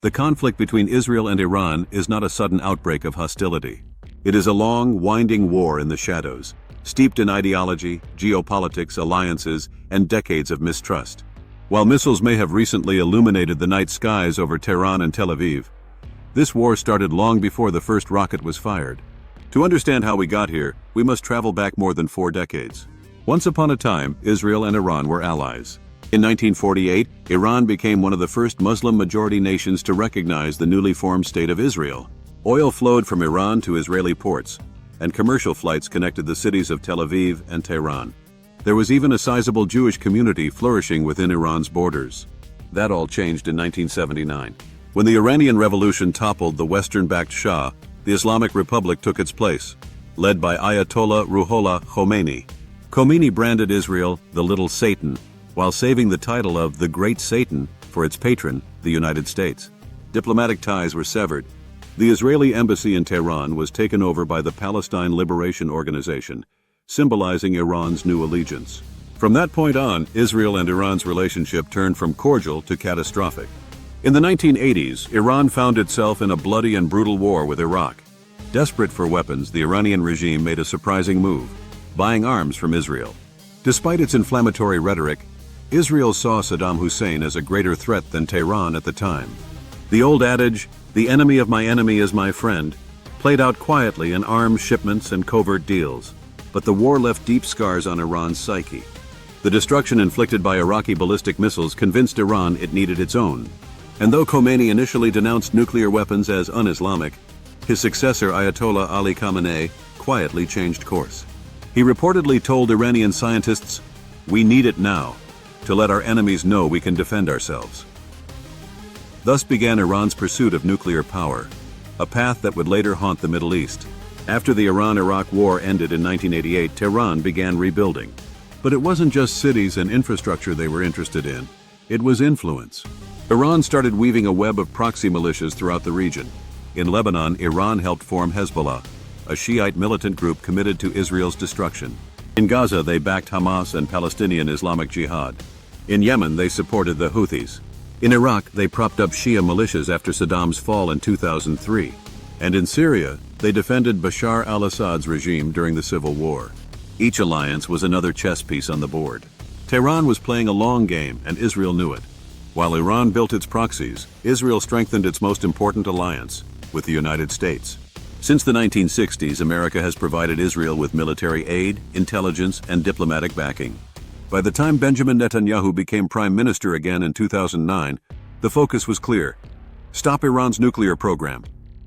The conflict between Israel and Iran is not a sudden outbreak of hostility. It is a long, winding war in the shadows, steeped in ideology, geopolitics, alliances, and decades of mistrust. While missiles may have recently illuminated the night skies over Tehran and Tel Aviv, this war started long before the first rocket was fired. To understand how we got here, we must travel back more than 4 decades. Once upon a time, Israel and Iran were allies. In 1948, Iran became one of the first Muslim-majority nations to recognize the newly formed State of Israel. Oil flowed from Iran to Israeli ports, and commercial flights connected the cities of Tel Aviv and Tehran. There was even a sizable Jewish community flourishing within Iran's borders. That all changed in 1979. When the Iranian Revolution toppled the Western-backed Shah, the Islamic Republic took its place, led by Ayatollah Ruhollah Khomeini. Khomeini branded Israel the Little Satan, while saving the title of the Great Satan for its patron, the United States. Diplomatic ties were severed. The Israeli embassy in Tehran was taken over by the Palestine Liberation Organization, symbolizing Iran's new allegiance. From that point on, Israel and Iran's relationship turned from cordial to catastrophic. In the 1980s, Iran found itself in a bloody and brutal war with Iraq. Desperate for weapons, the Iranian regime made a surprising move, buying arms from Israel. Despite its inflammatory rhetoric, Israel saw Saddam Hussein as a greater threat than Tehran at the time. The old adage, "the enemy of my enemy is my friend," played out quietly in arms shipments and covert deals. But the war left deep scars on Iran's psyche. The destruction inflicted by Iraqi ballistic missiles convinced Iran it needed its own. And though Khomeini initially denounced nuclear weapons as un-Islamic, his successor Ayatollah Ali Khamenei quietly changed course. He reportedly told Iranian scientists, "We need it now, to let our enemies know we can defend ourselves." Thus began Iran's pursuit of nuclear power, a path that would later haunt the Middle East. After the Iran-Iraq War ended in 1988, Tehran began rebuilding. But it wasn't just cities and infrastructure they were interested in, it was influence. Iran started weaving a web of proxy militias throughout the region. In Lebanon, Iran helped form Hezbollah, a Shiite militant group committed to Israel's destruction. In Gaza, they backed Hamas and Palestinian Islamic Jihad. In Yemen, they supported the Houthis. In Iraq, they propped up Shia militias after Saddam's fall in 2003. And in Syria, they defended Bashar al-Assad's regime during the civil war. Each alliance was another chess piece on the board. Tehran was playing a long game, and Israel knew it. While Iran built its proxies, Israel strengthened its most important alliance, with the United States. Since the 1960s, America has provided Israel with military aid, intelligence, and diplomatic backing. By the time Benjamin Netanyahu became prime minister again in 2009, the focus was clear: stop Iran's nuclear program.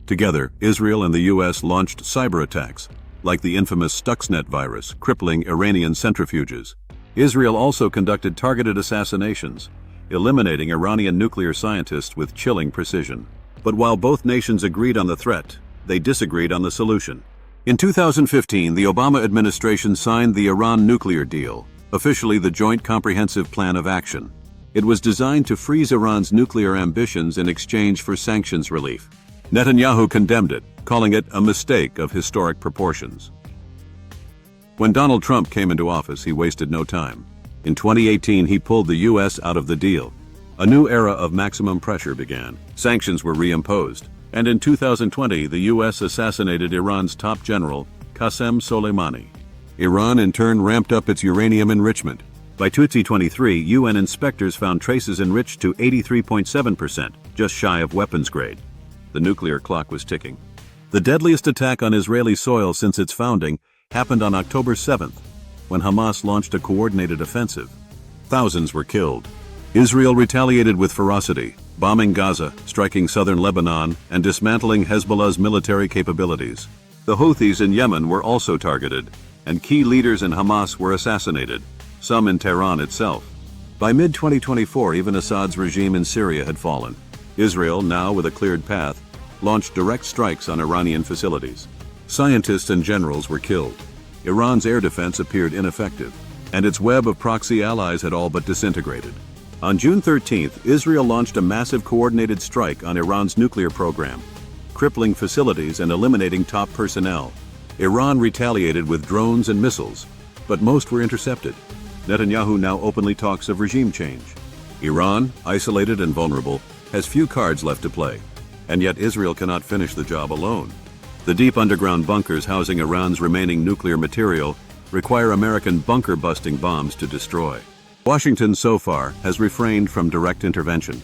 Together, Israel and the U.S. launched cyberattacks, like the infamous Stuxnet virus, crippling Iranian centrifuges. Israel also conducted targeted assassinations, eliminating Iranian nuclear scientists with chilling precision. But while both nations agreed on the threat, they disagreed on the solution. In 2015, the Obama administration signed the Iran nuclear deal, officially the Joint Comprehensive Plan of Action. It was designed to freeze Iran's nuclear ambitions in exchange for sanctions relief. Netanyahu condemned it, calling it a mistake of historic proportions. When Donald Trump came into office, he wasted no time. In 2018, he pulled the U.S. out of the deal. A new era of maximum pressure began. Sanctions were reimposed. And in 2020, the U.S. assassinated Iran's top general, Qasem Soleimani. Iran in turn ramped up its uranium enrichment. By 2023, UN inspectors found traces enriched to 83.7%, just shy of weapons grade. The nuclear clock was ticking. The deadliest attack on Israeli soil since its founding happened on October 7th, when Hamas launched a coordinated offensive. Thousands were killed. Israel retaliated with ferocity, bombing Gaza, striking southern Lebanon, and dismantling Hezbollah's military capabilities. The Houthis in Yemen were also targeted, and key leaders in Hamas were assassinated, some in Tehran itself. By mid-2024, even Assad's regime in Syria had fallen. Israel, now with a cleared path, launched direct strikes on Iranian facilities. Scientists and generals were killed. Iran's air defense appeared ineffective, and its web of proxy allies had all but disintegrated. On June 13th, Israel launched a massive coordinated strike on Iran's nuclear program, crippling facilities and eliminating top personnel. Iran retaliated with drones and missiles, but most were intercepted. Netanyahu now openly talks of regime change. Iran, isolated and vulnerable, has few cards left to play. And yet Israel cannot finish the job alone. The deep underground bunkers housing Iran's remaining nuclear material require American bunker-busting bombs to destroy. Washington, so far, has refrained from direct intervention.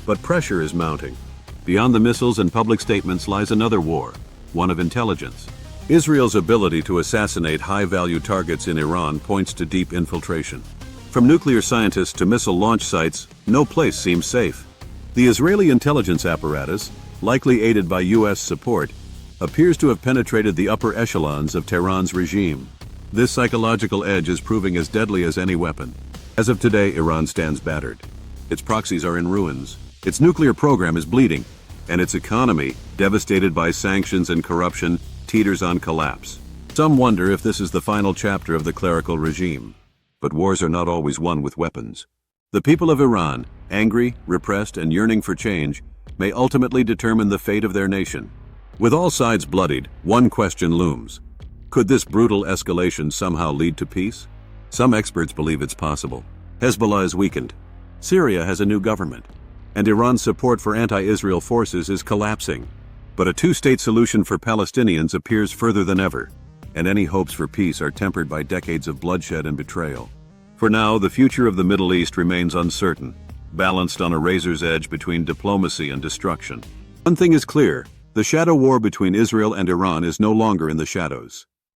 But pressure is mounting. Beyond the missiles and public statements lies another war, one of intelligence. Israel's ability to assassinate high-value targets in Iran points to deep infiltration. From nuclear scientists to missile launch sites, no place seems safe. The Israeli intelligence apparatus, likely aided by U.S. support, appears to have penetrated the upper echelons of Tehran's regime. This psychological edge is proving as deadly as any weapon. As of today, Iran stands battered. Its proxies are in ruins, its nuclear program is bleeding, and its economy, devastated by sanctions and corruption, teeters on collapse. Some wonder if this is the final chapter of the clerical regime. But wars are not always won with weapons. The people of Iran, angry, repressed, and yearning for change, may ultimately determine the fate of their nation. With all sides bloodied, one question looms. Could this brutal escalation somehow lead to peace? Some experts believe it's possible. Hezbollah is weakened. Syria has a new government. And Iran's support for anti-Israel forces is collapsing. But a two-state solution for Palestinians appears further than ever, and any hopes for peace are tempered by decades of bloodshed and betrayal. For now, the future of the Middle East remains uncertain, balanced on a razor's edge between diplomacy and destruction. One thing is clear, the shadow war between Israel and Iran is no longer in the shadows.